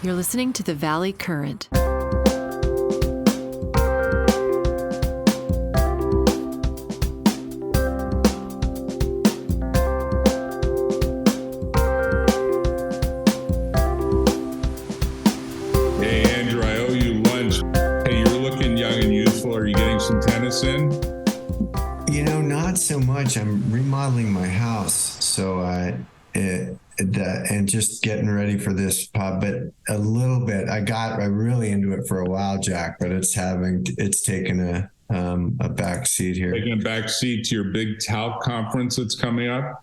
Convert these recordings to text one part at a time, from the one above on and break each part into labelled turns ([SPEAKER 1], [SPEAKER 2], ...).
[SPEAKER 1] You're listening to the Valley Current.
[SPEAKER 2] Hey, Andrew, I owe you lunch. Hey, you're looking young and youthful. Are you getting some tennis in?
[SPEAKER 3] You know, not so much. I'm remodeling my house, so and just getting ready for this pub, but a little bit. I really into it for a while, Jack, but it's taken a back seat here.
[SPEAKER 2] Taking a back seat to your big talc conference that's coming up?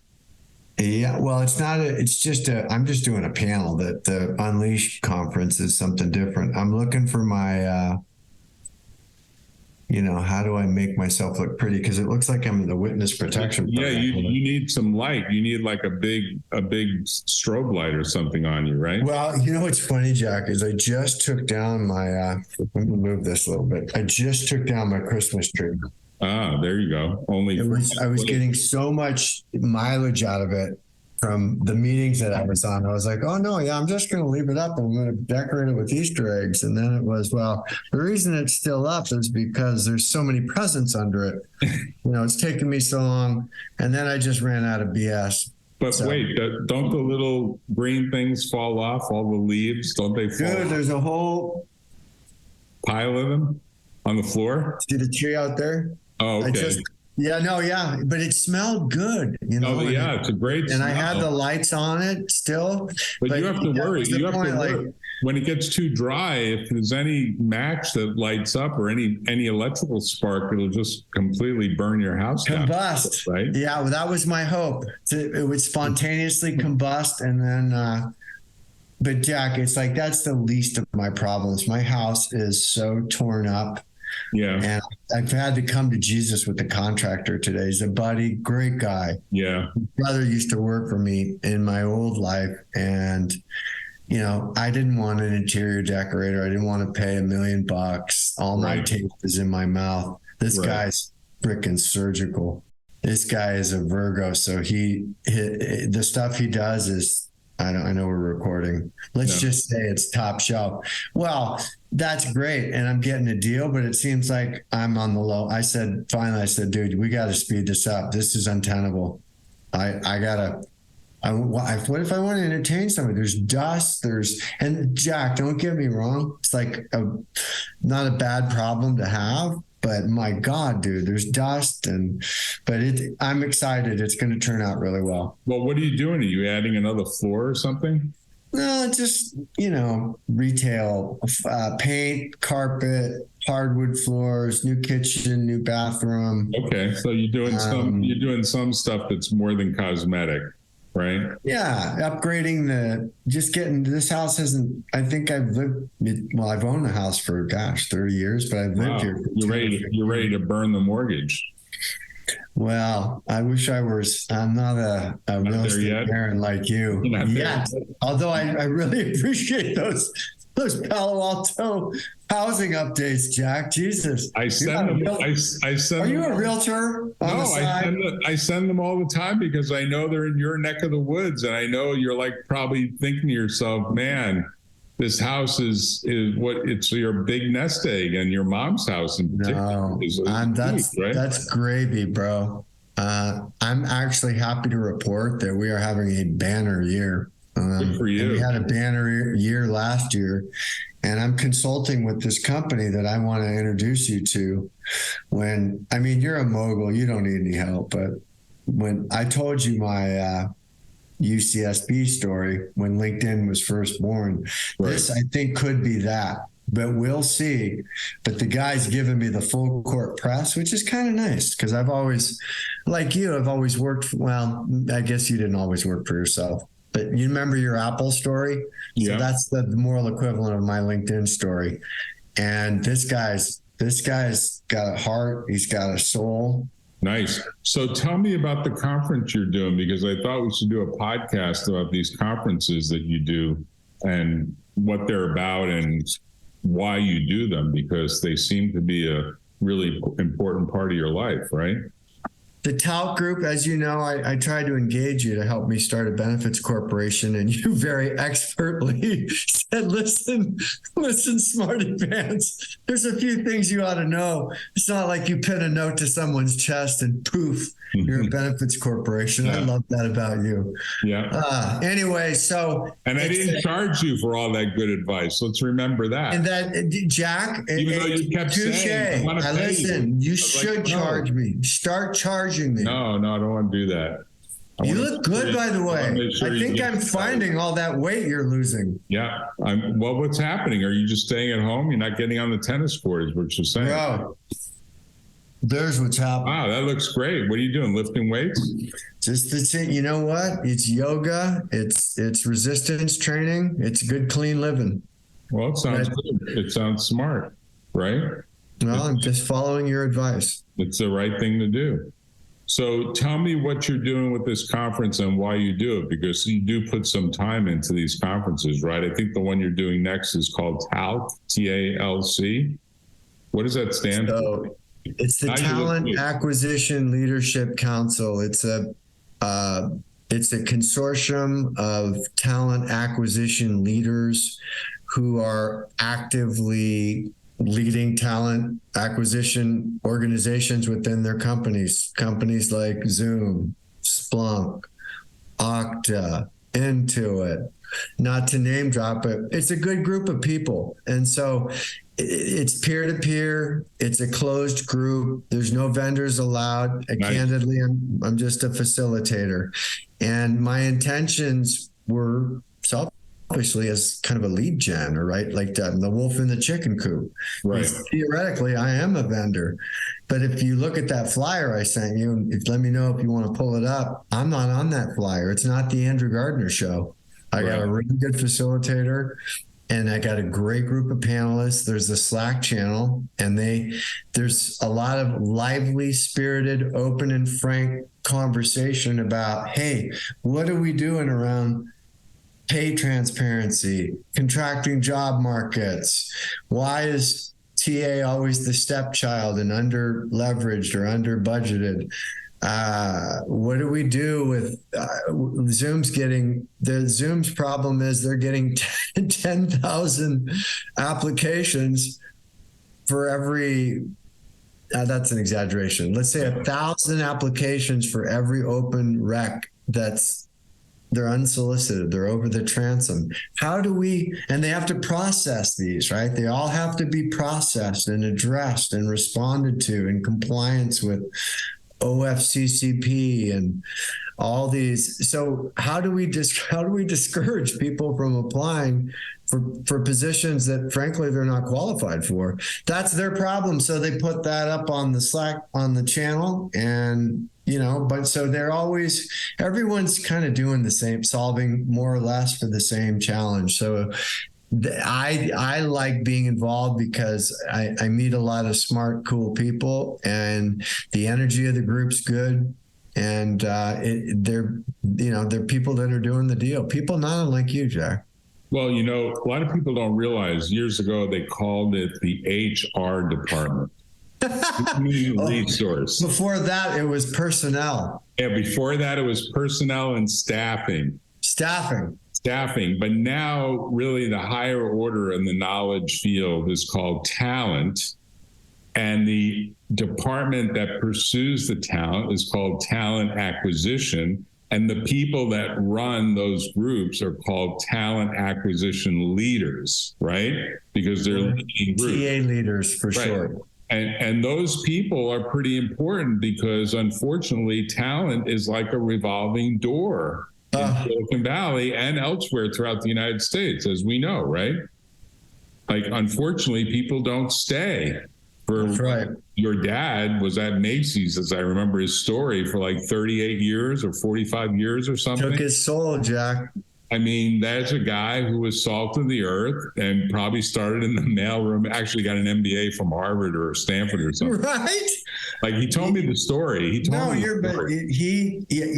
[SPEAKER 3] Yeah, well, I'm just doing a panel. That the Unleash conference is something different. I'm looking for my, how do I make myself look pretty? Because it looks like I'm in the witness protection
[SPEAKER 2] Yeah,
[SPEAKER 3] program.
[SPEAKER 2] you need some light. You need like a big strobe light or something on you, right?
[SPEAKER 3] Well, you know what's funny, Jack, is I just took down my, let me move this a little bit. I just took down my Christmas tree.
[SPEAKER 2] Ah, there you go.
[SPEAKER 3] I was getting so much mileage out of it from the meetings that I was on. I was like, oh no, yeah, I'm just going to leave it up. I'm going to decorate it with Easter eggs. And then it was, well, the reason it's still up is because there's so many presents under it. It's taken me so long. And then I just ran out of BS.
[SPEAKER 2] But wait, don't the little green things fall off, all the leaves? Don't they fall off?
[SPEAKER 3] Dude, there's a whole
[SPEAKER 2] pile of them on the floor?
[SPEAKER 3] See the tree out there?
[SPEAKER 2] Oh, okay.
[SPEAKER 3] But it smelled good,
[SPEAKER 2] Oh, yeah, it's a great smell.
[SPEAKER 3] And I had the lights on it still.
[SPEAKER 2] But you have to worry. When it gets too dry, if there's any match that lights up or any electrical spark, it'll just completely burn your house down.
[SPEAKER 3] Combust,
[SPEAKER 2] right?
[SPEAKER 3] Yeah, well, that was my hope. It would spontaneously combust, and then. But Jack, it's like that's the least of my problems. My house is so torn up.
[SPEAKER 2] Yeah.
[SPEAKER 3] And I've had to come to Jesus with the contractor today. He's a buddy, great guy.
[SPEAKER 2] Yeah.
[SPEAKER 3] His brother used to work for me in my old life. And, I didn't want an interior decorator. I didn't want to pay $1 million. All my tape is in my mouth. This guy's freaking surgical. This guy is a Virgo. So the stuff he does is, I know we're recording. Let's just say it's top shelf. Well, that's great. And I'm getting a deal, but it seems like I'm on the low. Finally, I said, dude, we got to speed this up. This is untenable. What if I want to entertain somebody? There's dust, and Jack, don't get me wrong. It's like not a bad problem to have, but my God, dude, there's dust but I'm excited. It's going to turn out really well.
[SPEAKER 2] Well, what are you doing? Are you adding another floor or something?
[SPEAKER 3] No, just, retail, paint, carpet, hardwood floors, new kitchen, new bathroom.
[SPEAKER 2] Okay. So you're doing some stuff that's more than cosmetic, right?
[SPEAKER 3] Yeah. Upgrading this house I've owned the house for 30 years, but I've lived here.
[SPEAKER 2] You're ready to burn the mortgage.
[SPEAKER 3] Well, I wish I'm not a real estate baron like you yet. Although I really appreciate those Palo Alto housing updates, Jack. Jesus.
[SPEAKER 2] I send them.
[SPEAKER 3] Are you a realtor?
[SPEAKER 2] No, I send them all the time because I know they're in your neck of the woods. And I know you're like probably thinking to yourself, man, this house is it's your big nest egg, and your mom's house in particular.
[SPEAKER 3] That's gravy, bro. I'm actually happy to report that we are having a banner year.
[SPEAKER 2] Good for you.
[SPEAKER 3] We had a banner year last year, and I'm consulting with this company that I want to introduce you to. You're a mogul, you don't need any help, but when I told you my UCSB story when LinkedIn was first born. This, I think, could be that, but we'll see. But the guy's given me the full court press, which is kind of nice because I've always, like you, I've always worked. Well, I guess you didn't always work for yourself, but you remember your Apple story. Yeah. So that's the moral equivalent of my LinkedIn story. And this guy's got a heart. He's got a soul.
[SPEAKER 2] Nice. So tell me about the conference you're doing, because I thought we should do a podcast about these conferences that you do and what they're about and why you do them, because they seem to be a really important part of your life, right?
[SPEAKER 3] the Tout Group, as you know, I tried to engage you to help me start a benefits corporation, and you very expertly said, listen, smarty pants, there's a few things you ought to know. It's not like you pin a note to someone's chest and poof, you're a benefits corporation. Yeah. I love that about you.
[SPEAKER 2] Yeah.
[SPEAKER 3] Anyway, so.
[SPEAKER 2] And I didn't charge you for all that good advice. Let's remember that.
[SPEAKER 3] And that, Jack,
[SPEAKER 2] even though you kept saying,
[SPEAKER 3] you should charge me. Start charging me.
[SPEAKER 2] No, I don't want to do that.
[SPEAKER 3] You look good, by the way. I think I'm finding all that weight you're losing.
[SPEAKER 2] Yeah. What's happening? Are you just staying at home? You're not getting on the tennis court, is what you're saying.
[SPEAKER 3] Bro, there's what's happening.
[SPEAKER 2] Wow, that looks great. What are you doing? Lifting weights?
[SPEAKER 3] You know what? It's yoga. It's resistance training. It's good, clean living.
[SPEAKER 2] Well, it sounds good. It sounds smart, right?
[SPEAKER 3] Well, I'm just following your advice.
[SPEAKER 2] It's the right thing to do. So tell me what you're doing with this conference and why you do it, because you do put some time into these conferences, right? I think the one you're doing next is called TALC, T-A-L-C. What does that stand for?
[SPEAKER 3] It's the Talent Acquisition Leadership Council. It's a consortium of talent acquisition leaders who are actively leading talent acquisition organizations within their companies like Zoom, Splunk, Okta, Intuit, not to name drop it. It's a good group of people. And so it's peer-to-peer. It's a closed group. There's no vendors allowed. Nice. Candidly, I'm just a facilitator. And my intentions were selfishly as kind of a lead gen, or right, like the wolf in the chicken coop.
[SPEAKER 2] Right.
[SPEAKER 3] Theoretically, I am a vendor. But if you look at that flyer I sent you, let me know if you want to pull it up. I'm not on that flyer. It's not the Andrew Gardiner show. I got a really good facilitator. And I got a great group of panelists. There's a Slack channel, and there's a lot of lively, spirited, open, and frank conversation about, hey, what are we doing around pay transparency, contracting job markets? Why is TA always the stepchild and under leveraged or under budgeted? What do we do with Zoom's problem is they're getting 10,000 applications for every, that's an exaggeration. Let's say 1,000 applications for every open rec they're unsolicited, they're over the transom. And they have to process these, right? They all have to be processed and addressed and responded to in compliance with OFCCP and all these. So how do we discourage people from applying for positions that frankly they're not qualified for? That's their problem. So they put that up on the Slack, on the channel, and but so everyone's kind of doing the same, solving more or less for the same challenge. So I like being involved because I meet a lot of smart, cool people, and the energy of the group's good. And they're people that are doing the deal. People not unlike you, Jack.
[SPEAKER 2] Well, a lot of people don't realize years ago they called it the HR department. Resource.
[SPEAKER 3] Before that, it was personnel.
[SPEAKER 2] Yeah, before that, it was personnel and staffing. But now, really, the higher order in the knowledge field is called talent. And the department that pursues the talent is called talent acquisition. And the people that run those groups are called talent acquisition leaders, right? Because they're leading groups.
[SPEAKER 3] TA leaders, for sure.
[SPEAKER 2] And those people are pretty important because, unfortunately, talent is like a revolving door in Silicon Valley and elsewhere throughout the United States, as we know, right? Like, unfortunately, people don't stay.
[SPEAKER 3] That's right.
[SPEAKER 2] Your dad was at Macy's, as I remember his story, for like 38 years or 45 years or something.
[SPEAKER 3] Took his soul, Jack.
[SPEAKER 2] I mean, that's a guy who was salt of the earth and probably started in the mailroom, actually got an MBA from Harvard or Stanford or something.
[SPEAKER 3] Right?
[SPEAKER 2] Like, he told me the story.
[SPEAKER 3] You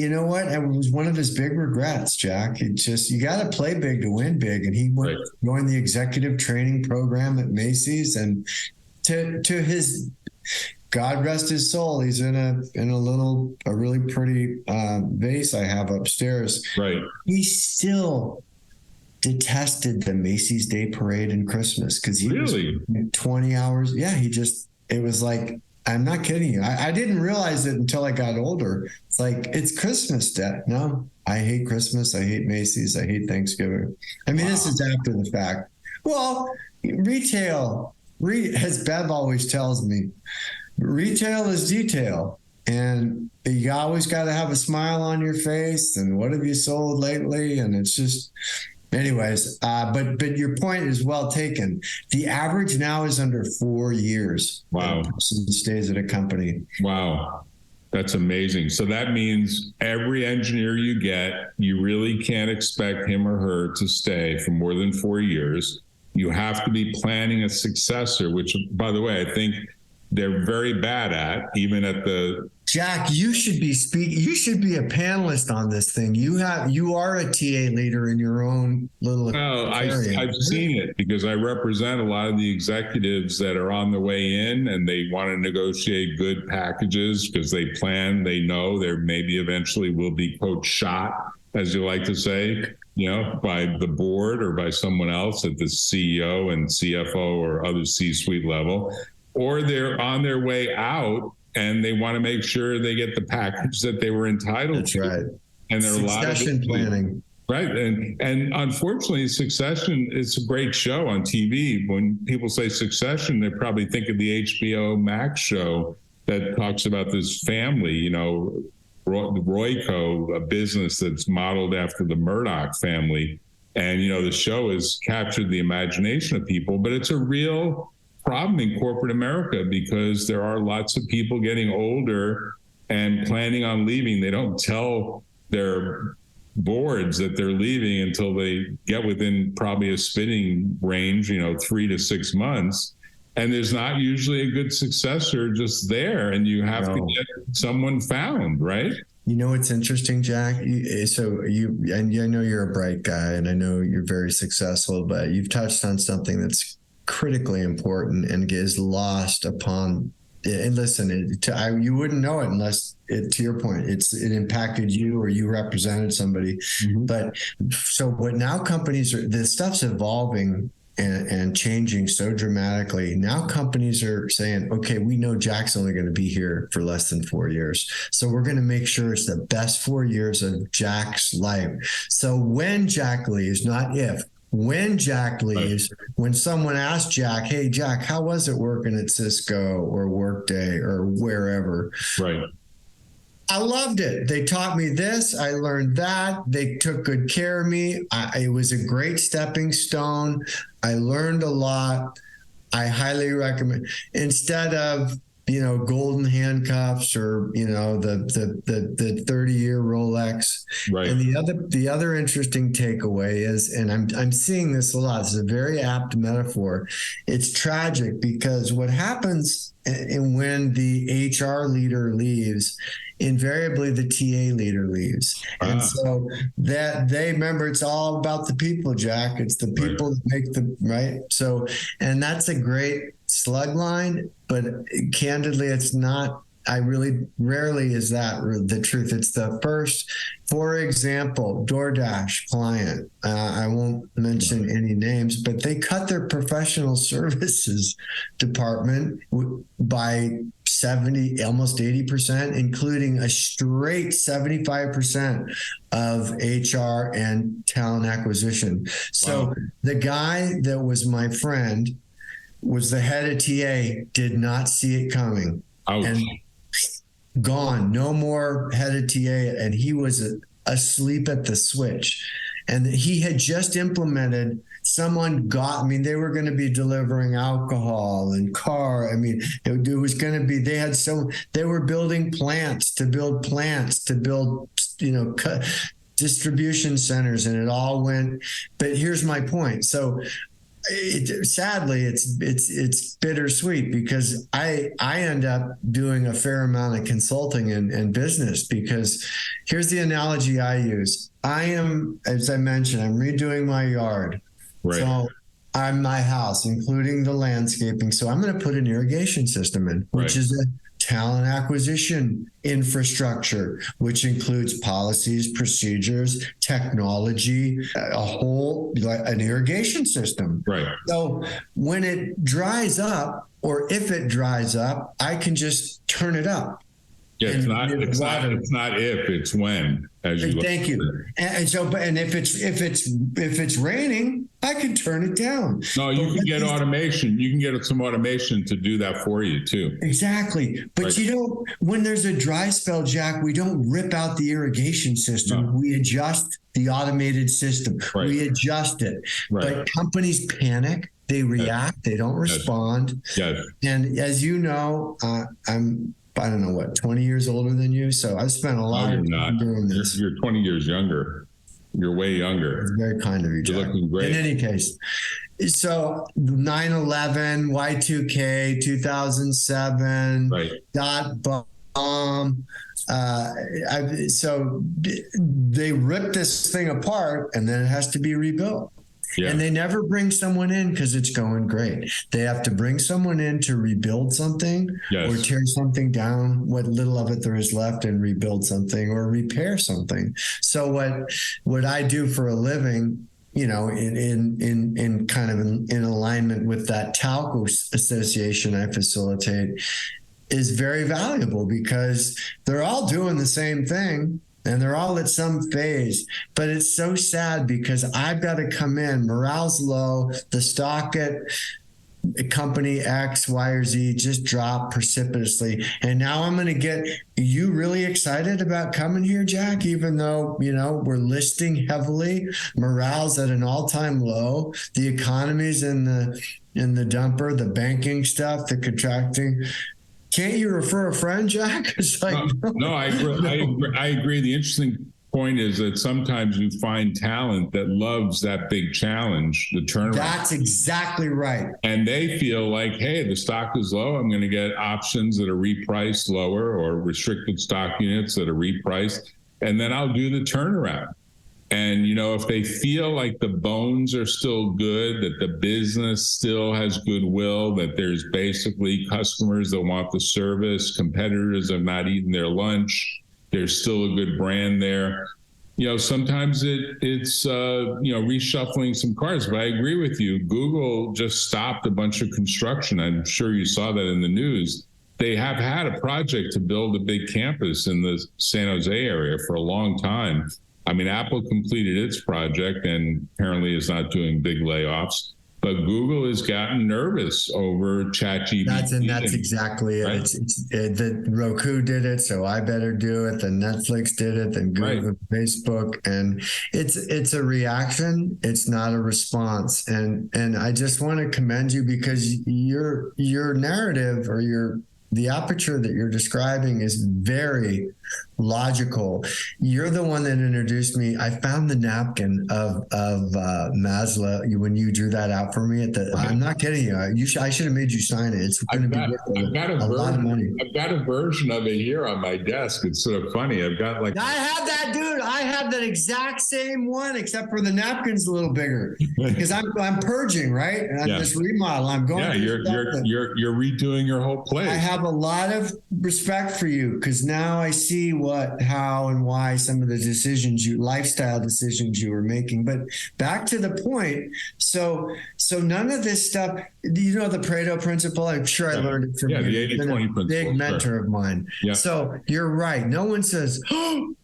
[SPEAKER 3] know what? It was one of his big regrets, Jack. It's just, you got to play big to win big. And he joined the executive training program at Macy's, and to his God rest his soul. He's in a really pretty vase I have upstairs.
[SPEAKER 2] Right.
[SPEAKER 3] He still detested the Macy's Day Parade and Christmas because he
[SPEAKER 2] Really?
[SPEAKER 3] was 20 hours. Yeah, it was like, I'm not kidding you. I didn't realize it until I got older. It's like, it's Christmas, Dad. No, I hate Christmas. I hate Macy's. I hate Thanksgiving. I mean, This is after the fact. Well, retail, as Bev always tells me, retail is detail. And you always got to have a smile on your face. And what have you sold lately? And it's just, anyways, but your point is well taken. The average now is under 4 years.
[SPEAKER 2] Wow.
[SPEAKER 3] That a person stays at a company.
[SPEAKER 2] Wow. That's amazing. So that means every engineer you get, you really can't expect him or her to stay for more than 4 years. You have to be planning a successor, which, by the way, I think they're very bad at, even at the...
[SPEAKER 3] Jack, you should be You should be a panelist on this thing. You are a TA leader in your own little area.
[SPEAKER 2] I've seen it because I represent a lot of the executives that are on the way in, and they want to negotiate good packages because they know there maybe eventually will be, quote, shot, as you like to say, by the board or by someone else at the CEO and CFO or other C-suite level, or they're on their way out and they want to make sure they get the package that they were entitled to.
[SPEAKER 3] That's right.
[SPEAKER 2] And there are a lot of
[SPEAKER 3] succession planning.
[SPEAKER 2] Right. And unfortunately, Succession, it's a great show on TV. When people say Succession, they probably think of the HBO Max show that talks about this family, Royco, a business that's modeled after the Murdoch family. And, the show has captured the imagination of people, but it's a real problem in corporate America because there are lots of people getting older and planning on leaving. They don't tell their boards that they're leaving until they get within probably a spinning range, 3 to 6 months. And there's not usually a good successor just there, and you have to get someone found, right?
[SPEAKER 3] It's interesting, Jack. I know you're a bright guy, and I know you're very successful, but you've touched on something that's critically important and is lost upon. And listen, you wouldn't know it unless, to your point, it impacted you or you represented somebody. Mm-hmm. But so what now companies are, this stuff's evolving and changing so dramatically. Now companies are saying, okay, we know Jack's only going to be here for less than 4 years. So we're going to make sure it's the best 4 years of Jack's life. So when Jack leaves, not if, when Jack leaves, when someone asks Jack, hey, Jack, how was it working at Cisco or Workday or wherever?
[SPEAKER 2] Right.
[SPEAKER 3] I loved it. They taught me this. I learned that. They took good care of me. It was a great stepping stone. I learned a lot. I highly recommend, instead of, golden handcuffs or, the 30-year Rolex.
[SPEAKER 2] Right.
[SPEAKER 3] And the other interesting takeaway is, and I'm seeing this a lot, this is a very apt metaphor. It's tragic because what happens when the HR leader leaves, invariably the TA leader leaves. And so that they remember, it's all about the people, Jack. It's the people that make the right. So, and that's a great slug line, but candidly, it's not. Rarely is that the truth. It's the first, for example, DoorDash client. I won't mention any names, but they cut their professional services department by 70, almost 80%, including a straight 75% of HR and talent acquisition. So the guy that was my friend was the head of TA, did not see it coming.
[SPEAKER 2] Ouch.
[SPEAKER 3] And gone, no more head of TA, and he was asleep at the switch. And he had just implemented, they were going to be delivering alcohol and it was going to be, they were building plants to build, distribution centers, and it all went, but here's my point. So sadly, it's bittersweet because I end up doing a fair amount of consulting and business, because here's the analogy I use. I am, as I mentioned, I'm redoing my yard.
[SPEAKER 2] Right.
[SPEAKER 3] So on my house, including the landscaping. So I'm going to put an irrigation system in, which is a talent acquisition infrastructure, which includes policies, procedures, technology, an irrigation system.
[SPEAKER 2] Right.
[SPEAKER 3] So when it dries up, or if it dries up, I can just turn it up.
[SPEAKER 2] Yeah, it's not if, it's when. As you
[SPEAKER 3] Thank you. And so, but if it's raining, I can turn it down.
[SPEAKER 2] No, you can get automation. You can get some automation to do that for you too.
[SPEAKER 3] Exactly. But when there's a dry spell, Jack, we don't rip out the irrigation system. No. We adjust the automated system. Right. We adjust it. Right. But companies panic. They react. They don't respond.
[SPEAKER 2] Yes.
[SPEAKER 3] And as you know, I don't know what, 20 years older than you. So I've spent a lot of time doing this.
[SPEAKER 2] You're 20 years younger. You're way younger.
[SPEAKER 3] It's very kind of you, Jack.
[SPEAKER 2] You're looking great.
[SPEAKER 3] In any case, so 9/11, Y2K, 2007, dot bomb. So they ripped this thing apart, and then it has to be rebuilt. Yeah. And they never bring someone in because it's going great. They have to bring someone in to rebuild something or tear something down, what little of it there is left, and rebuild something or repair something. So what I do for a living, in kind of in alignment with that Talco association I facilitate, is very valuable because they're all doing the same thing. And they're all at some phase, but it's so sad because I've got to come in, morale's low, the stock at company X, Y, or Z just dropped precipitously. And now I'm going to get you really excited about coming here, Jack, even though, we're listing heavily, morale's at an all-time low, the economy's in the dumper, the banking stuff, the contracting. Can't you refer a friend, Jack? It's like,
[SPEAKER 2] no, I agree. The interesting point is that sometimes you find talent that loves that big challenge, the turnaround.
[SPEAKER 3] That's exactly right.
[SPEAKER 2] And they feel like, hey, the stock is low. I'm going to get options that are repriced lower or restricted stock units that are repriced, and then I'll do the turnaround. And, if they feel like the bones are still good, that the business still has goodwill, that there's basically customers that want the service, competitors have not eaten their lunch, there's still a good brand there. Sometimes it's reshuffling some cards. But I agree with you. Google just stopped a bunch of construction. I'm sure you saw that in the news. They have had a project to build a big campus in the San Jose area for a long time. I mean, Apple completed its project and apparently is not doing big layoffs, but Google has gotten nervous over ChatGPT.
[SPEAKER 3] That's exactly it. Right? The Roku did it, so I better do it. Then Netflix did it, then Google, Facebook, and it's a reaction. It's not a response. And I just want to commend you because your narrative or the aperture that you're describing is very logical. You're the one that introduced me. I found the napkin of Maslow when you drew that out for me. I'm not kidding you. I should have made you sign it. It's going to be a lot of money.
[SPEAKER 2] I've got a version of it here on my desk. It's sort of funny. I've got
[SPEAKER 3] I have that, dude. I have that exact same one, except for the napkin's a little bigger because I'm purging, right? And I'm just remodel. I'm going.
[SPEAKER 2] Yeah, you're redoing your whole place.
[SPEAKER 3] I have a lot of respect for you because now I see what, how, and why some of the lifestyle decisions you were making. But back to the point. So none of this stuff, the Pareto principle, I'm sure I learned it from you.
[SPEAKER 2] The 80-20 principle.
[SPEAKER 3] Big mentor of mine. Yeah. So you're right. No one says,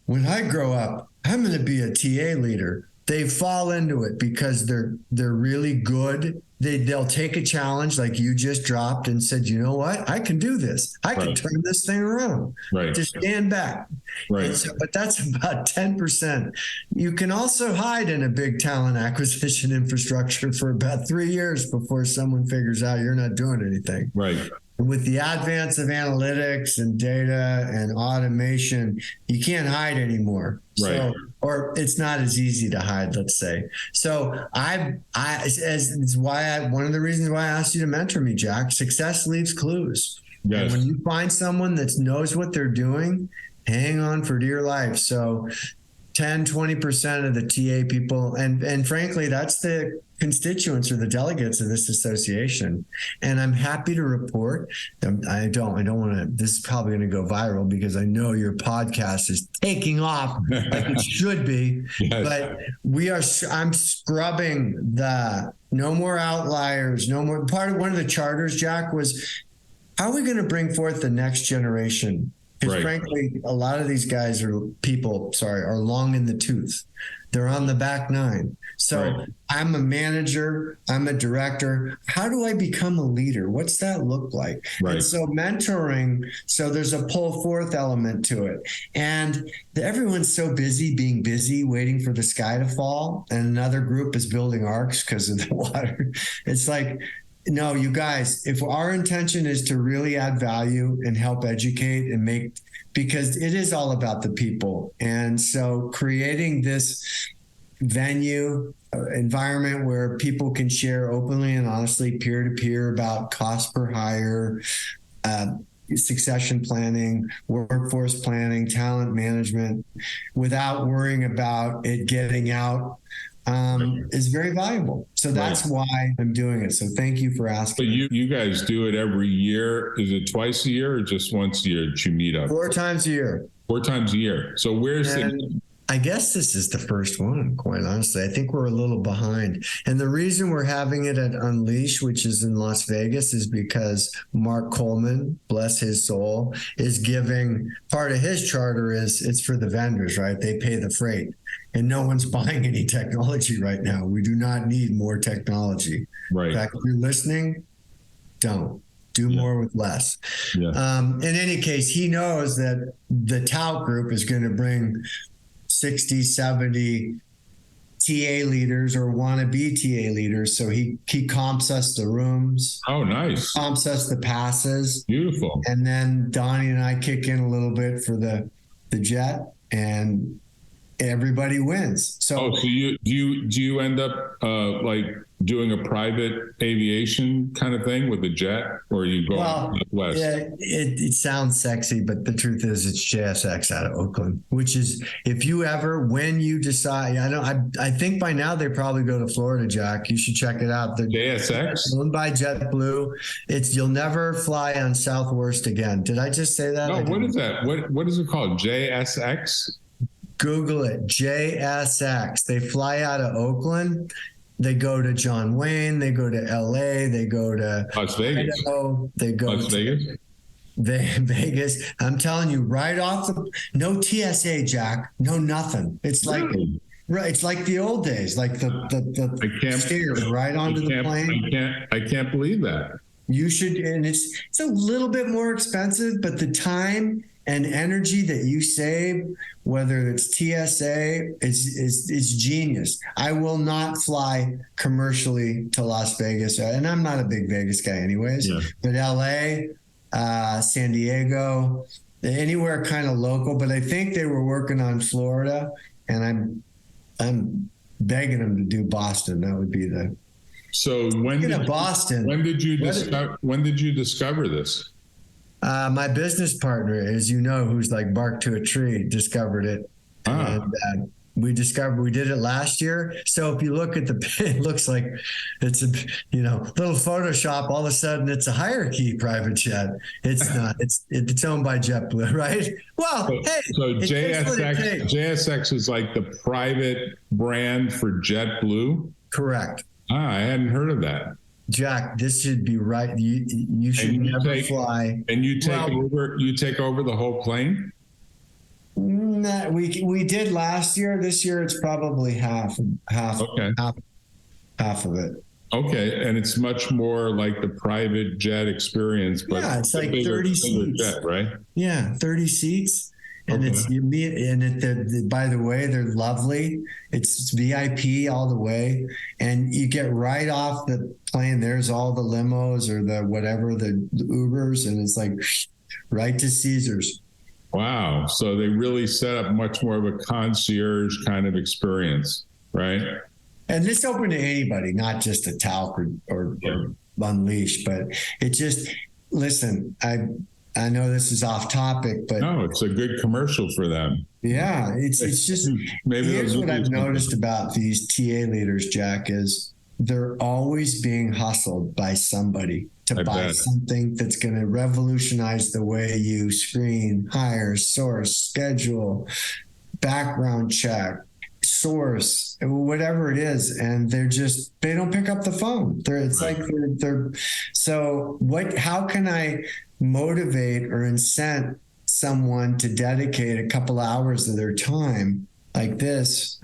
[SPEAKER 3] when I grow up, I'm going to be a TA leader. They fall into it because they're really good. They'll take a challenge like you just dropped and said, you know what? I can do this. I can turn this thing around.
[SPEAKER 2] Right.
[SPEAKER 3] Just stand back.
[SPEAKER 2] Right.
[SPEAKER 3] But that's about 10%. You can also hide in a big talent acquisition infrastructure for about 3 years before someone figures out you're not doing anything.
[SPEAKER 2] Right.
[SPEAKER 3] With the advance of analytics and data and automation, you can't hide anymore.
[SPEAKER 2] Right.
[SPEAKER 3] So, or it's not as easy to hide, let's say. So one of the reasons why I asked you to mentor me, Jack. Success leaves clues.
[SPEAKER 2] Yes.
[SPEAKER 3] And when you find someone that knows what they're doing, hang on for dear life. So 10-20% of the TA people, and frankly, that's the constituents or the delegates of this association. And I'm happy to report, I don't want to, this is probably going to go viral because I know your podcast is taking off like it should be. Yes. But I'm scrubbing the no more outliers, no more. One of the charters, Jack, was how are we going to bring forth the next generation? Because frankly, a lot of these guys are long in the tooth. They're on the back nine. So I'm a manager, I'm a director. How do I become a leader? What's that look like? And so mentoring, so there's a pull forth element to it. And everyone's so busy being busy, waiting for the sky to fall. And another group is building arcs because of the water. It's like, no, you guys, if our intention is to really add value and help educate and make, because it is all about the people. And so creating this venue environment where people can share openly and honestly peer-to-peer about cost per hire, succession planning, workforce planning, talent management, without worrying about it getting out, is very valuable. So that's why I'm doing it. So thank you for asking.
[SPEAKER 2] But you guys do it every year. Is it twice a year or just once a year that you meet up?
[SPEAKER 3] 4 times a year.
[SPEAKER 2] 4 times a year. So
[SPEAKER 3] I guess this is the first one, quite honestly. I think we're a little behind. And the reason we're having it at Unleash, which is in Las Vegas, is because Mark Coleman, bless his soul, is giving part of his charter is it's for the vendors, right? They pay the freight. And no one's buying any technology right now. We do not need more technology.
[SPEAKER 2] Right.
[SPEAKER 3] In fact, if you're listening, don't. Do more with less. Yeah. In any case, he knows that the Tau group is going to bring 60, 70 TA leaders or wannabe TA leaders. So he comps us the rooms.
[SPEAKER 2] Oh, nice.
[SPEAKER 3] Comps us the passes.
[SPEAKER 2] Beautiful.
[SPEAKER 3] And then Donnie and I kick in a little bit for the jet, and everybody wins. So
[SPEAKER 2] do you end up like doing a private aviation kind of thing with a jet, or you go west?
[SPEAKER 3] Yeah, it sounds sexy, but the truth is it's JSX out of Oakland, which is when you decide, I think by now they probably go to Florida, Jack. You should check it out. They're
[SPEAKER 2] JSX
[SPEAKER 3] owned by JetBlue. You'll never fly on Southwest again. Did I just say that?
[SPEAKER 2] No, what is that? What is it called? JSX?
[SPEAKER 3] Google it, JSX. They fly out of Oakland. They go to John Wayne. They go to LA. They go to
[SPEAKER 2] Las Vegas.
[SPEAKER 3] Idaho, they go
[SPEAKER 2] Las Vegas.
[SPEAKER 3] Vegas. I'm telling you, right off no TSA, Jack. No nothing. It's like it's like the old days, like the stairs right onto the plane.
[SPEAKER 2] I can't believe that.
[SPEAKER 3] You should, and it's a little bit more expensive, but the time and energy that you save, whether it's TSA, is genius. I will not fly commercially to Las Vegas, and I'm not a big Vegas guy anyways, but LA, San Diego, anywhere kind of local, but I think they were working on Florida, and I'm begging them to do Boston. That would be the...
[SPEAKER 2] So when did you discover this?
[SPEAKER 3] My business partner, as you know, who's like bark to a tree, discovered it. And we did it last year. So if you look at it looks like it's a, little Photoshop. All of a sudden it's a hierarchy private jet. It's not, it's owned by JetBlue, right? Well,
[SPEAKER 2] so JSX is like the private brand for JetBlue?
[SPEAKER 3] Correct.
[SPEAKER 2] I hadn't heard of that.
[SPEAKER 3] Jack, this should be right. You should never fly.
[SPEAKER 2] And you take over the whole plane?
[SPEAKER 3] Nah, we did last year. This year it's probably half of it. Okay,
[SPEAKER 2] and it's much more like the private jet experience, but
[SPEAKER 3] it's like 30 seats,
[SPEAKER 2] jet, right?
[SPEAKER 3] Yeah, 30 seats. And by the way, they're lovely. It's VIP all the way. And you get right off the plane. There's all the limos or the Ubers. And it's like right to Caesars.
[SPEAKER 2] Wow. So they really set up much more of a concierge kind of experience, right?
[SPEAKER 3] And this open to anybody, not just a Talc or Unleash, but it just, listen, I know this is off topic, but
[SPEAKER 2] No, it's a good commercial for them.
[SPEAKER 3] yeah, it's just,
[SPEAKER 2] Maybe
[SPEAKER 3] here's what I've
[SPEAKER 2] something.
[SPEAKER 3] noticed about these TA leaders, Jack, is they're always being hustled by somebody to buy something that's going to revolutionize the way you screen, hire, source, schedule, background check, source, whatever it is. And they don't pick up the phone. How can I motivate or incent someone to dedicate a couple hours of their time like this?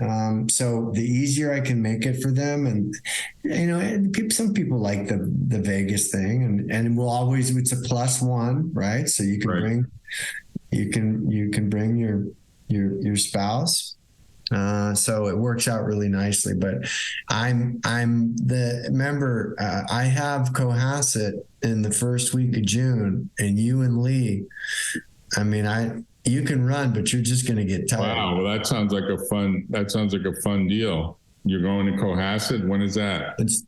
[SPEAKER 3] So the easier I can make it for them, and some people like the Vegas thing, and it's a +1, right? So you can bring your spouse. So it works out really nicely. But I have Cohasset in the first week of June, and you and Lee, you can run, but you're just going to get tired.
[SPEAKER 2] Wow. Well, that sounds like a fun deal. You're going to Cohasset. When is that?
[SPEAKER 3] It's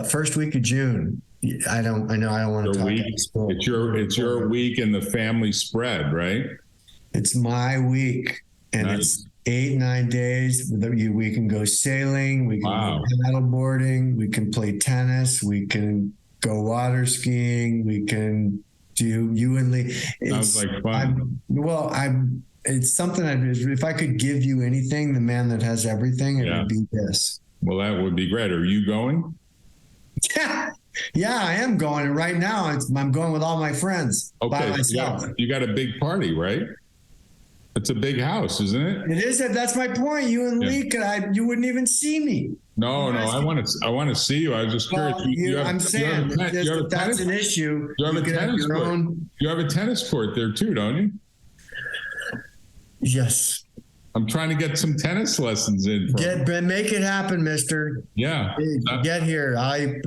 [SPEAKER 3] first week of June. I don't want to talk.
[SPEAKER 2] It's your week in the family spread, right?
[SPEAKER 3] It's my week, and It's 8-9 days. We can go sailing, we can go paddle boarding, we can play tennis, we can go water skiing, we can do you and Lee.
[SPEAKER 2] Sounds like fun.
[SPEAKER 3] It's something if I could give you anything, the man that has everything, it would be this.
[SPEAKER 2] Well, that would be great. Are you going?
[SPEAKER 3] Yeah, I am going. And right now I'm going with all my friends by myself.
[SPEAKER 2] You got a big party, right? It's a big house, isn't it?
[SPEAKER 3] It is. That's my point. You and Lee, you wouldn't even see me.
[SPEAKER 2] No. I want to see you. I was just curious.
[SPEAKER 3] That's an issue.
[SPEAKER 2] You have a tennis court. You have a tennis court there too, don't you?
[SPEAKER 3] Yes.
[SPEAKER 2] I'm trying to get some tennis lessons in.
[SPEAKER 3] Make it happen, mister.
[SPEAKER 2] Yeah.
[SPEAKER 3] Get here. I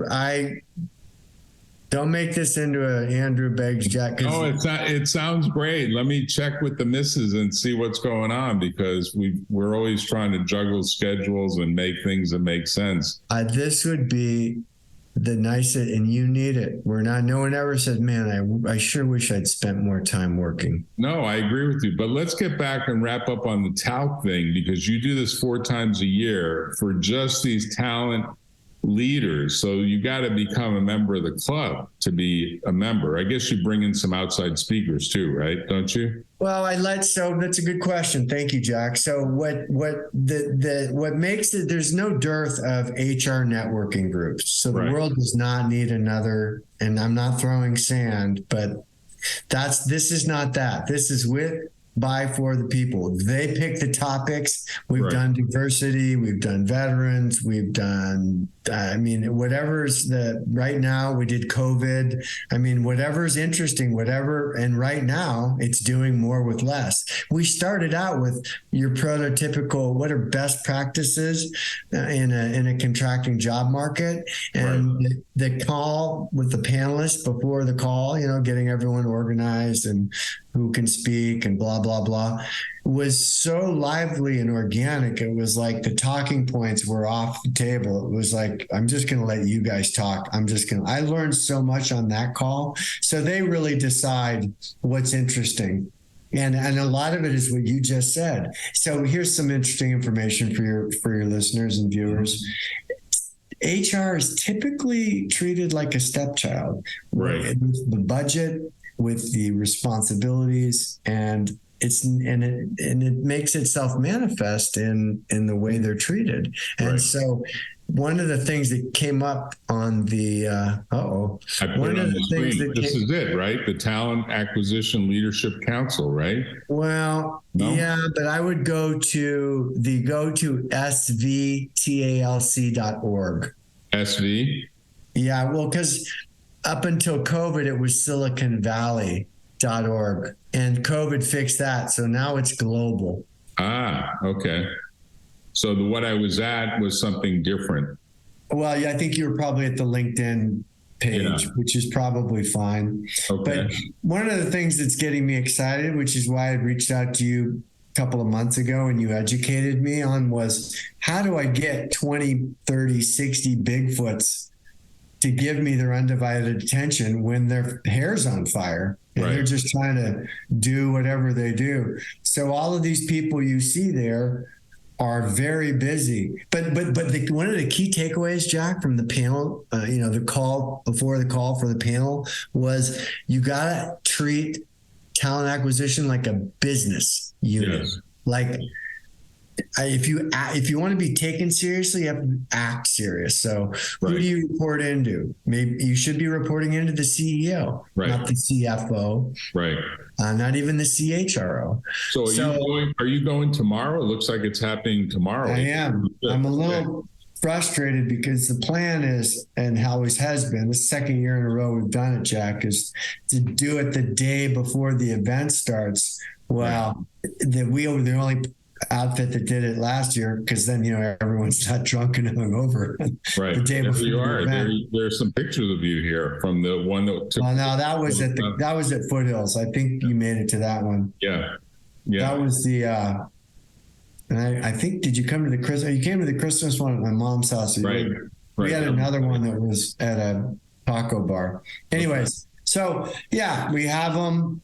[SPEAKER 3] don't make this into a Andrew Beggs Jack.
[SPEAKER 2] No, it sounds great. Let me check with the missus and see what's going on, because we're always trying to juggle schedules and make things that make sense.
[SPEAKER 3] This would be the nicest, and you need it. No one ever said, man, I sure wish I'd spent more time working.
[SPEAKER 2] No, I agree with you. But let's get back and wrap up on the talc thing, because you do this 4 times a year for just these talent leaders. So you got to become a member of the club to be a member. I guess you bring in some outside speakers too, right? Don't you?
[SPEAKER 3] Well, so that's a good question. Thank you, Jack. So what makes it, there's no dearth of HR networking groups. So the world does not need another, and I'm not throwing sand, but this is not that. This is for the people. They pick the topics. We've done diversity, we've done veterans, we've done, whatever's right now we did COVID. Whatever's interesting, and right now it's doing more with less. We started out with your prototypical, what are best practices in a contracting job market, and the call with the panelists before the call, getting everyone organized and who can speak and blah, blah, blah, was so lively and organic. It was like the talking points were off the table. It was like, I'm just going to let you guys talk. I learned so much on that call. So they really decide what's interesting. And a lot of it is what you just said. So here's some interesting information for your listeners and viewers. HR is typically treated like a stepchild, with the budget, with the responsibilities, and it makes itself manifest in the way they're treated. And so one of the things that came up on the this is
[SPEAKER 2] it, right? The Talent Acquisition Leadership Council, right?
[SPEAKER 3] Well, yeah, but I would go to svtalc.org.
[SPEAKER 2] SV?
[SPEAKER 3] Yeah, well, because up until COVID, it was SiliconValley.org, and COVID fixed that. So now it's global.
[SPEAKER 2] Ah, okay. So what I was at was something different.
[SPEAKER 3] Well, yeah, I think you were probably at the LinkedIn page, which is probably fine.
[SPEAKER 2] Okay.
[SPEAKER 3] But one of the things that's getting me excited, which is why I reached out to you a couple of months ago and you educated me on, was how do I get 20, 30, 60 Bigfoots to give me their undivided attention when their hair's on fire? and
[SPEAKER 2] Right.
[SPEAKER 3] they're just trying to do whatever they do. So all of these people you see there are very busy. But one of the key takeaways, Jack, from the panel, the call before the call for the panel was you got to treat talent acquisition like a business unit.
[SPEAKER 2] Yes.
[SPEAKER 3] Like if you want to be taken seriously, you have to act serious. So who do you report into? Maybe you should be reporting into the CEO, not the CFO,
[SPEAKER 2] right?
[SPEAKER 3] Not even the CHRO.
[SPEAKER 2] So are you going tomorrow? It looks like it's happening tomorrow.
[SPEAKER 3] I am. I'm a little frustrated because the plan is, and always has been, the second year in a row we've done it, Jack, is to do it the day before the event starts. Well, we were the only outfit that did it last year because then everyone's not drunk and hungover.
[SPEAKER 2] Right.
[SPEAKER 3] The day before
[SPEAKER 2] you
[SPEAKER 3] the
[SPEAKER 2] are.
[SPEAKER 3] event.
[SPEAKER 2] There's some pictures of you here from the one that took.
[SPEAKER 3] Well, no, that was at Foothills. I think you made it to that one.
[SPEAKER 2] Yeah.
[SPEAKER 3] That was the. And I think, did you come to the Christmas? You came to the Christmas one at my mom's house.
[SPEAKER 2] Right.
[SPEAKER 3] We had another one that was at a taco bar. Anyways, so yeah, we have them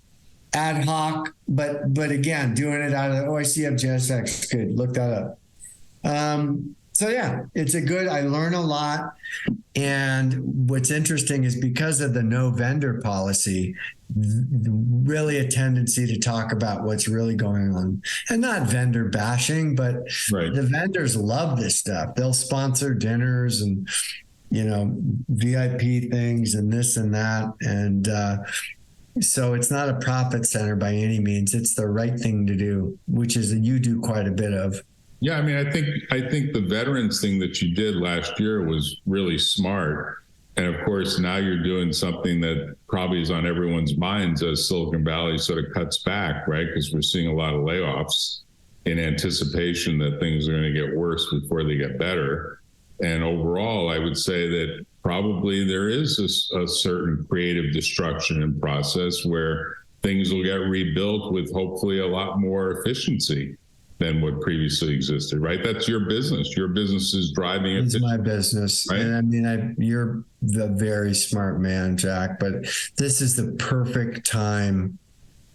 [SPEAKER 3] ad hoc, but again, doing it out of the OICF JSX. Good, look that up. So yeah, it's I learn a lot. And what's interesting is because of the no vendor policy, really a tendency to talk about what's really going on, and not vendor bashing, but the vendors love this stuff. They'll sponsor dinners and, VIP things and this and that. And, so it's not a profit center by any means. It's the right thing to do, which is you do quite a bit of.
[SPEAKER 2] Yeah, I mean, I think the veterans thing that you did last year was really smart. And of course, now you're doing something that probably is on everyone's minds as Silicon Valley sort of cuts back, right? Because we're seeing a lot of layoffs in anticipation that things are going to get worse before they get better. And overall, I would say that probably there is a certain creative destruction in process where things will get rebuilt with hopefully a lot more efficiency than what previously existed, right? That's your business. Your business is driving it.
[SPEAKER 3] It's my business. Right? And I mean, you're the very smart man, Jack, but this is the perfect time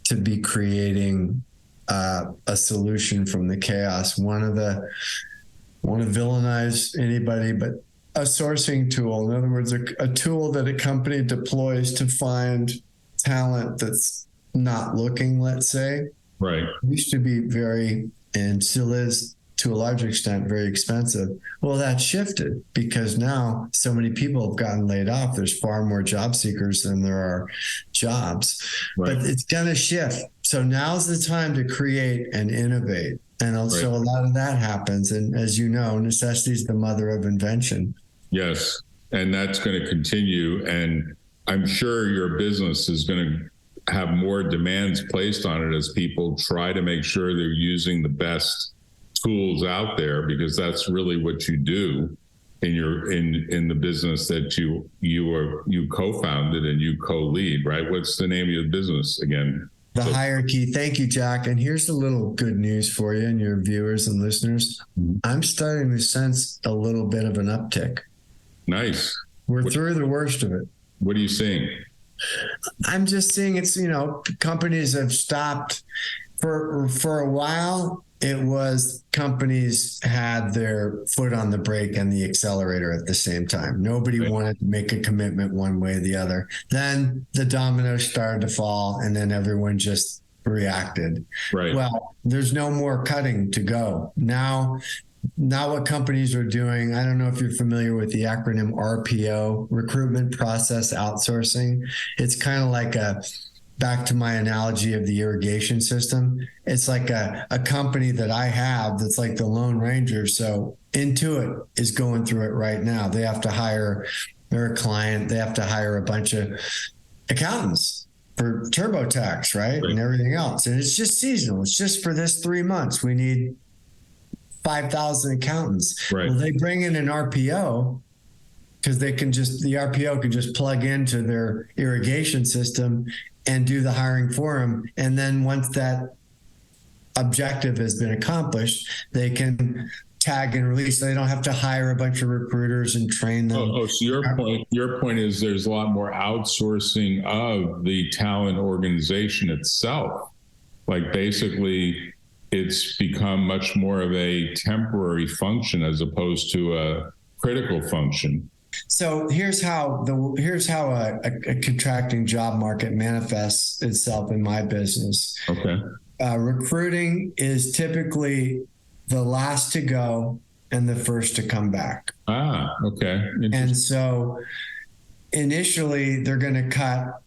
[SPEAKER 3] to be creating a solution from the chaos. Want to villainize anybody, but a sourcing tool. In other words, a tool that a company deploys to find talent that's not looking, let's say.
[SPEAKER 2] Right.
[SPEAKER 3] Used to be very, and still is to a large extent, very expensive. Well, that shifted because now so many people have gotten laid off. There's far more job seekers than there are jobs, but it's going to shift. So now's the time to create and innovate. And also a lot of that happens. And as you know, necessity is the mother of invention.
[SPEAKER 2] Yes. And that's going to continue. And I'm sure your business is going to have more demands placed on it as people try to make sure they're using the best tools out there, because that's really what you do in the business that you co-founded and you co-lead, right? What's the name of your business again?
[SPEAKER 3] The Hierarchy. Thank you, Jack. And here's a little good news for you and your viewers and listeners. I'm starting to sense a little bit of an uptick.
[SPEAKER 2] Nice.
[SPEAKER 3] We're through the worst of it.
[SPEAKER 2] What are you seeing?
[SPEAKER 3] I'm just seeing it's, companies have stopped for a while. It was companies had their foot on the brake and the accelerator at the same time. Nobody wanted to make a commitment one way or the other. Then the dominoes started to fall, and then everyone just reacted. Right. Well, there's no more cutting to go. Now what companies are doing, I don't know if you're familiar with the acronym RPO, Recruitment Process Outsourcing. It's kind of like back to my analogy of the irrigation system. It's like a company that I have that's like the Lone Ranger. So Intuit is going through it right now. They have to hire their client. They have to hire a bunch of accountants for TurboTax, right? And everything else. And it's just seasonal. It's just for this 3 months. We need 5,000 accountants. Well, they bring in an RPO because the RPO can just plug into their irrigation system and do the hiring for them. And then once that objective has been accomplished, they can tag and release. So they don't have to hire a bunch of recruiters and train them.
[SPEAKER 2] So your point is there's a lot more outsourcing of the talent organization itself. Like basically it's become much more of a temporary function as opposed to a critical function.
[SPEAKER 3] So here's how a contracting job market manifests itself in my business.
[SPEAKER 2] Okay.
[SPEAKER 3] Recruiting is typically the last to go and the first to come back.
[SPEAKER 2] Okay.
[SPEAKER 3] And so initially they're going to cut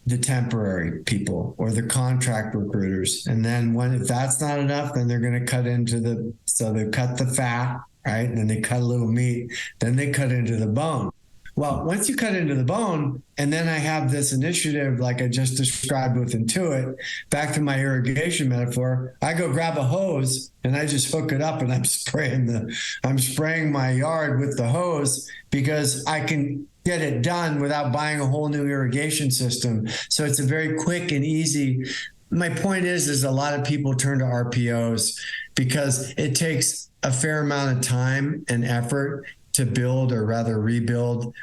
[SPEAKER 3] the temporary people or the contract recruiters. And then if that's not enough, then they're going to cut into so they cut the fat, right? And then they cut a little meat, then they cut into the bone. Well, once you cut into the bone, and then I have this initiative like I just described with Intuit, back to my irrigation metaphor, I go grab a hose and I just hook it up and I'm spraying my yard with the hose because I can get it done without buying a whole new irrigation system. So it's a very quick and easy. My point is a lot of people turn to RPOs because it takes a fair amount of time and effort to build, or rather rebuild,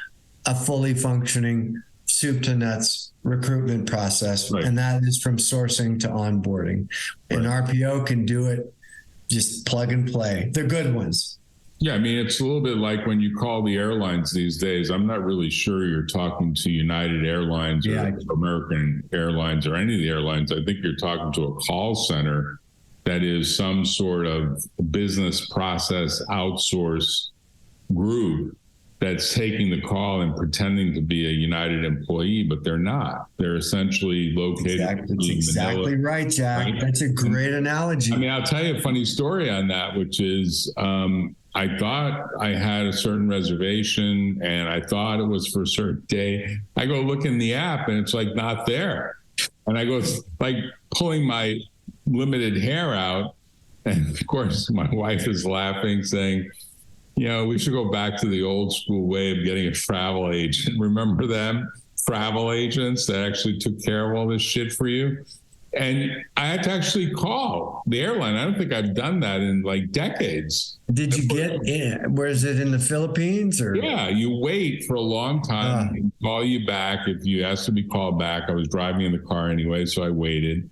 [SPEAKER 3] a fully functioning soup to nuts recruitment process. Right. And that is from sourcing to onboarding. Right. An RPO can do it, just plug and play, the good ones.
[SPEAKER 2] Yeah, I mean, it's a little bit like when you call the airlines these days. I'm not really sure you're talking to United Airlines or American Airlines or any of the airlines. I think you're talking to a call center that is some sort of business process outsource group that's taking the call and pretending to be a United employee, but they're not. They're essentially located.
[SPEAKER 3] That's exactly right, Jack. Right? That's a great analogy.
[SPEAKER 2] I mean, I'll tell you a funny story on that, which is I thought I had a certain reservation and I thought it was for a certain day. I go look in the app and it's like not there. And I go like pulling my limited hair out. And of course, my wife is laughing, saying, we should go back to the old school way of getting a travel agent. Remember them? Travel agents that actually took care of all this shit for you. And I had to actually call the airline. I don't think I've done that in like decades.
[SPEAKER 3] Did you get in? Where is it, in the Philippines? Or?
[SPEAKER 2] Yeah, you wait for a long time and call you back if you ask to be called back. I was driving in the car anyway, so I waited.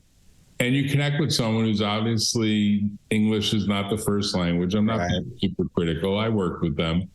[SPEAKER 2] And you connect with someone who's obviously English is not the first language. I'm not super critical. I worked with them.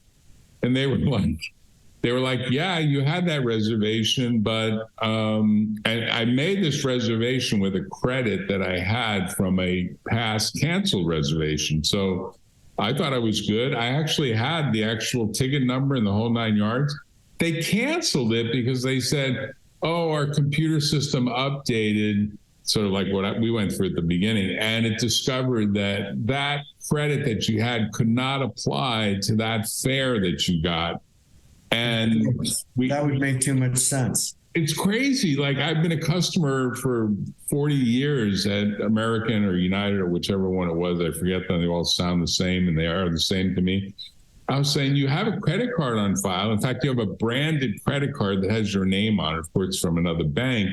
[SPEAKER 2] And they were like, yeah, you had that reservation, but and I made this reservation with a credit that I had from a past canceled reservation. So I thought I was good. I actually had the actual ticket number and the whole 9 yards. They canceled it because they said, our computer system updated, sort of like what we went through at the beginning, and it discovered that credit that you had could not apply to that fare that you got. And
[SPEAKER 3] that would make too much sense.
[SPEAKER 2] It's crazy. Like, I've been a customer for 40 years at American or United or whichever one it was. I forget them. They all sound the same, and they are the same to me. I was saying, you have a credit card on file. In fact, you have a branded credit card that has your name on it. Of course, from another bank.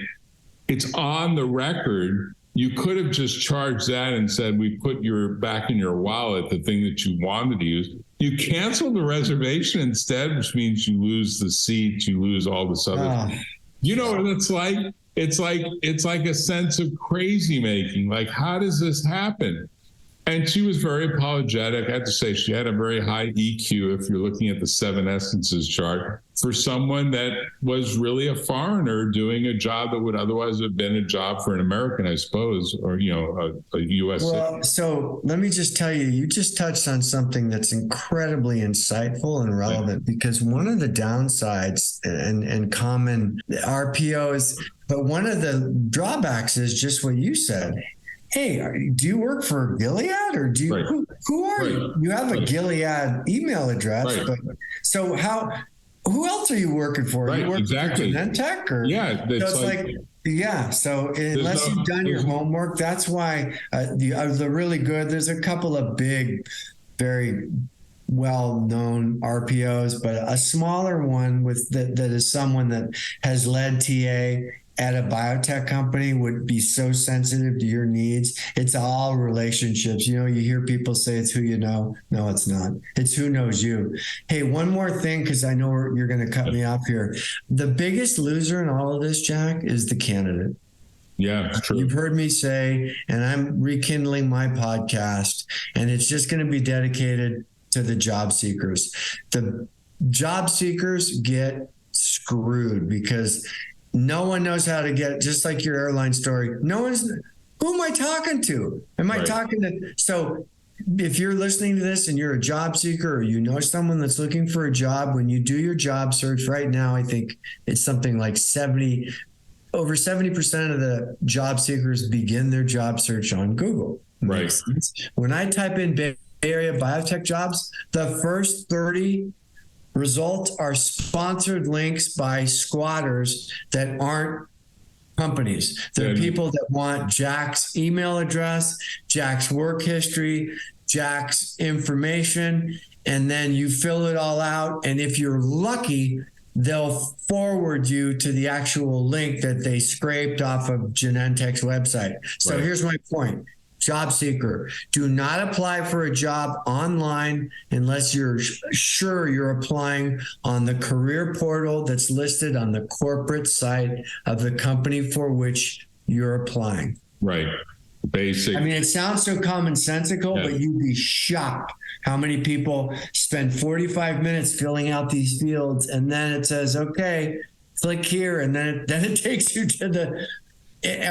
[SPEAKER 2] It's on the record. You could have just charged that and said, we put back in your wallet the thing that you wanted to use. You cancel the reservation instead, which means you lose the seat, you lose all this other. You know what it's like? It's like a sense of crazy making. Like, how does this happen? And she was very apologetic. I have to say, she had a very high EQ, if you're looking at the 7 Essences chart, for someone that was really a foreigner doing a job that would otherwise have been a job for an American, I suppose, or, a U.S.
[SPEAKER 3] Well, so let me just tell you, you just touched on something that's incredibly insightful and relevant, because one of the downsides and common RPOs, but one of the drawbacks is just what you said. Hey, do you work for Gilead, or do you? Who are you? You have a Gilead email address, but so who else are you working for? You work for Genentech, or So unless you've done your homework, that's why the really good. There's a couple of big, very well-known RPOs, but a smaller one that is someone that has led TA at a biotech company would be so sensitive to your needs. It's all relationships. You hear people say it's who you know. No, it's not. It's who knows you. Hey, one more thing, because I know you're going to cut me off here. The biggest loser in all of this, Jack, is the candidate.
[SPEAKER 2] Yeah, it's true.
[SPEAKER 3] You've heard me say, and I'm rekindling my podcast, and it's just going to be dedicated to the job seekers. The job seekers get screwed because no one knows how to get, just like your airline story. Who am I talking to? Am I talking to? So if you're listening to this and you're a job seeker or you know someone that's looking for a job, when you do your job search right now, I think it's something like over 70% of the job seekers begin their job search on Google.
[SPEAKER 2] Right.
[SPEAKER 3] When I type in Bay Area biotech jobs, the first 30 results are sponsored links by squatters that aren't companies. They're people that want Jack's email address, Jack's work history, Jack's information, and then you fill it all out. And if you're lucky, they'll forward you to the actual link that they scraped off of Genentech's website. So here's my point. Job seeker, do not apply for a job online unless you're sure you're applying on the career portal that's listed on the corporate site of the company for which you're applying.
[SPEAKER 2] Right. Basic.
[SPEAKER 3] I mean, it sounds so commonsensical, but you'd be shocked how many people spend 45 minutes filling out these fields, and then it says, okay, click here, and then it takes you to the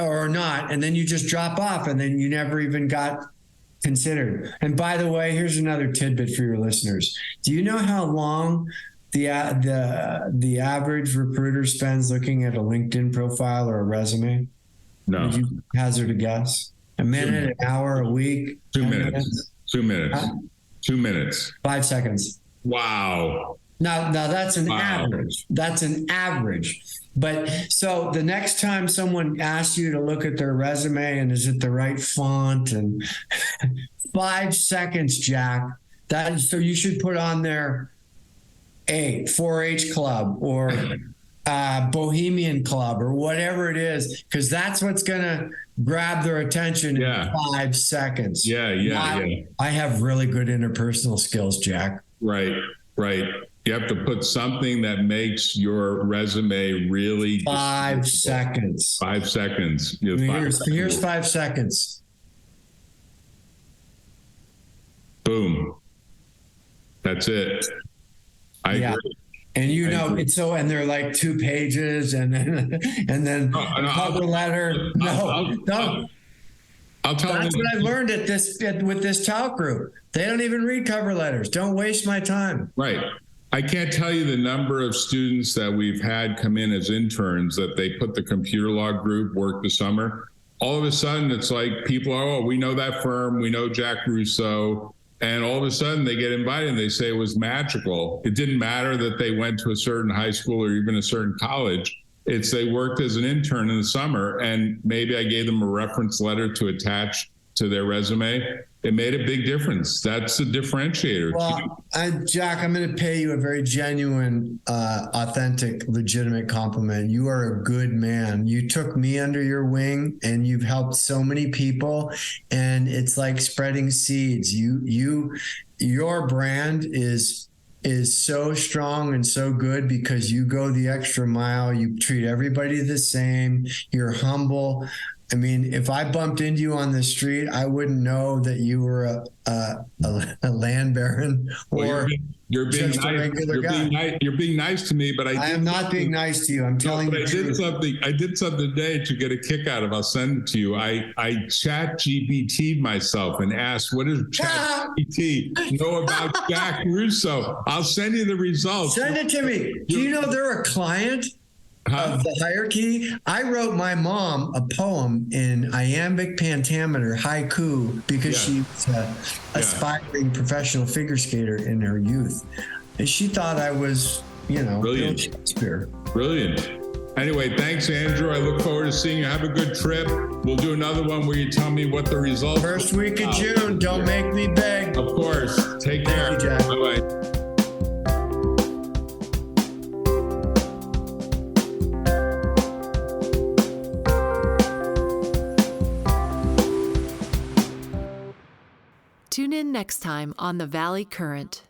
[SPEAKER 3] or not, and then you just drop off, and then you never even got considered. And by the way, here's another tidbit for your listeners. Do you know how long the average recruiter spends looking at a LinkedIn profile or a resume?
[SPEAKER 2] No.
[SPEAKER 3] Would you hazard a guess? A minute, an hour, a week?
[SPEAKER 2] 2 minutes. 2 minutes. 2 minutes.
[SPEAKER 3] 5 seconds.
[SPEAKER 2] Wow.
[SPEAKER 3] Now that's an average. That's an average. But so the next time someone asks you to look at their resume and is it the right font and 5 seconds, Jack, so you should put on there a 4-H club or Bohemian Club or whatever it is, because that's what's going to grab their attention in 5 seconds.
[SPEAKER 2] Yeah.
[SPEAKER 3] I have really good interpersonal skills, Jack.
[SPEAKER 2] Right. You have to put something that makes your resume really
[SPEAKER 3] 5 seconds.
[SPEAKER 2] 5 seconds.
[SPEAKER 3] Here's 5 seconds.
[SPEAKER 2] Boom. That's it. I agree.
[SPEAKER 3] And and they're like 2 pages and then cover letter. No.
[SPEAKER 2] I'll tell
[SPEAKER 3] That's
[SPEAKER 2] you.
[SPEAKER 3] what I learned with this talc group. They don't even read cover letters. Don't waste my time.
[SPEAKER 2] Right. I can't tell you the number of students that we've had come in as interns that they put the computer law group work the summer. All of a sudden, it's like people are, we know that firm. We know Jack Russo. And all of a sudden they get invited and they say it was magical. It didn't matter that they went to a certain high school or even a certain college. It's they worked as an intern in the summer, and maybe I gave them a reference letter to attach to their resume. It made a big difference. That's the differentiator.
[SPEAKER 3] Well, Jack, I'm going to pay you a very genuine, authentic, legitimate compliment. You are a good man. You took me under your wing and you've helped so many people, and it's like spreading seeds. Your brand is so strong and so good because you go the extra mile. You treat everybody the same. You're humble. I mean, if I bumped into you on the street, I wouldn't know that you were a land baron or
[SPEAKER 2] you're being
[SPEAKER 3] just
[SPEAKER 2] nice.
[SPEAKER 3] a regular guy.
[SPEAKER 2] You're being nice to me, but I
[SPEAKER 3] am not being nice to you. I'm telling you.
[SPEAKER 2] I did something today to get a kick out of. I'll send it to you. I chat GBT'd myself and asked, what does chat GPT know about Jack Russo? I'll send you the results.
[SPEAKER 3] Send it to me. Do you know they're a client of the hierarchy? I wrote my mom a poem in iambic pentameter, haiku, because she was an aspiring professional figure skater in her youth. And she thought I was,
[SPEAKER 2] Brilliant.
[SPEAKER 3] Shakespeare.
[SPEAKER 2] Brilliant. Anyway, thanks, Andrew. I look forward to seeing you. Have a good trip. We'll do another one where you tell me what the results
[SPEAKER 3] First week of June. Don't make me beg.
[SPEAKER 2] Of course. Take care.
[SPEAKER 3] Thank you, Jack.
[SPEAKER 2] Bye-bye.
[SPEAKER 1] in next time on the Valley Current.